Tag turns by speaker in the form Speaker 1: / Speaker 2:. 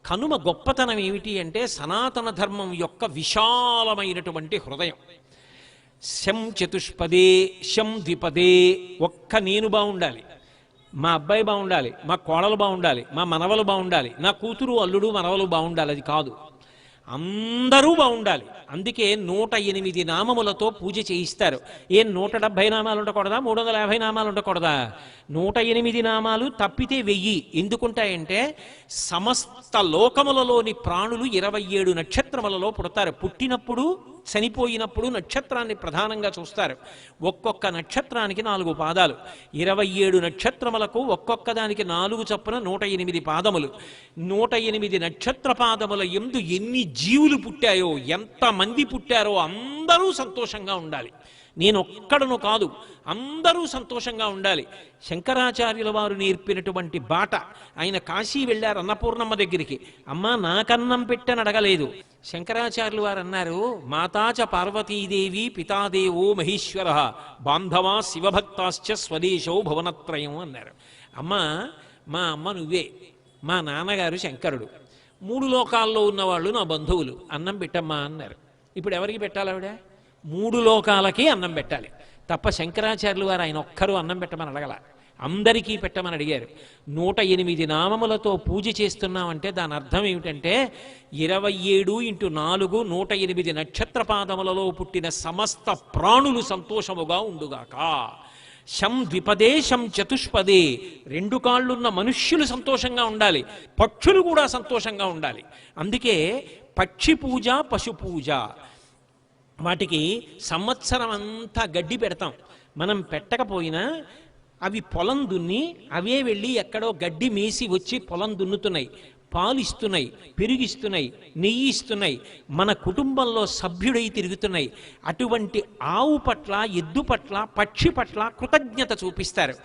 Speaker 1: కనుమ గొప్పతనం ఏమిటి అంటే సనాతన ధర్మం యొక్క విశాలమైనటువంటి హృదయం. శం చతుష్పదే శం ద్విపదే, ఒక్క నేను బాగుండాలి, మా అబ్బాయి బాగుండాలి, మా కోడలు బాగుండాలి, మా మనవలు బాగుండాలి, నా కూతురు అల్లుడు మనవలు బాగుండాలి, అది కాదు, అందరూ బాగుండాలి. అందుకే 108 నామములతో పూజ చేయిస్తారు. 170 నామాలు ఉండకూడదా, 350 నామాలు ఉండకూడదా? 108 నామాలు తప్పితే 1000 ఎందుకుంటాయంటే సమస్త లోకములలోని ప్రాణులు 27 నక్షత్రములలో పుడతారు. పుట్టినప్పుడు చనిపోయినప్పుడు నక్షత్రాన్ని ప్రధానంగా చూస్తారు. ఒక్కొక్క నక్షత్రానికి 4 పాదాలు, 27 నక్షత్రములకు ఒక్కొక్క దానికి 4 చొప్పున 108 పాదములు. 108 నక్షత్ర పాదముల యందు ఎన్ని జీవులు పుట్టాయో, ఎంతమంది పుట్టారో అందరూ సంతోషంగా ఉండాలి. నేను ఒక్కడను కాదు, అందరూ సంతోషంగా ఉండాలి. శంకరాచార్యుల వారు నేర్పినటువంటి బాట. ఆయన కాశీ వెళ్ళారు అన్నపూర్ణమ్మ దగ్గరికి. అమ్మ నాకన్నం పెట్టని అడగలేదు. శంకరాచార్యులు వారు అన్నారు, మాతాచ పార్వతీదేవి పితాదేవో మహేశ్వర బాంధవా శివభక్తాశ్చ స్వదేశో భువనత్రయం అన్నారు. అమ్మ మా అమ్మ నువ్వే, మా నాన్నగారు శంకరుడు, 3 లోకాల్లో ఉన్నవాళ్ళు నా బంధువులు, అన్నం పెట్టమ్మా అన్నారు. ఇప్పుడు ఎవరికి పెట్టాలి? ఆవిడ 3 లోకాలకి అన్నం పెట్టాలి తప్ప శంకరాచార్యులు వారు ఆయన ఒక్కరూ అన్నం పెట్టమని అడగల, అందరికీ పెట్టమని అడిగారు. 108 నామములతో పూజ చేస్తున్నామంటే దాని అర్థం ఏమిటంటే 27 × 4 108 నక్షత్ర పాదములలో పుట్టిన సమస్త ప్రాణులు సంతోషముగా ఉండుగాక. శం ద్విపదే శం చతుష్పదే, 2 కాళ్ళున్న మనుష్యులు సంతోషంగా ఉండాలి, పక్షులు కూడా సంతోషంగా ఉండాలి. అందుకే పక్షి పూజ, పశు పూజ, వాటికి సంవత్సరం అంతా గడ్డి పెడతాం. మనం పెట్టకపోయినా అవి పొలం దున్ని అవే వెళ్ళి ఎక్కడో గడ్డి మేసి వచ్చి పొలం దున్నుతున్నాయి, పాలు ఇస్తున్నాయి, పెరుగిస్తున్నాయి, నెయ్యి ఇస్తున్నాయి, మన కుటుంబంలో సభ్యుడై తిరుగుతున్నాయి. అటువంటి ఆవు పట్ల, ఎద్దు పట్ల, పక్షి పట్ల కృతజ్ఞత చూపిస్తారు.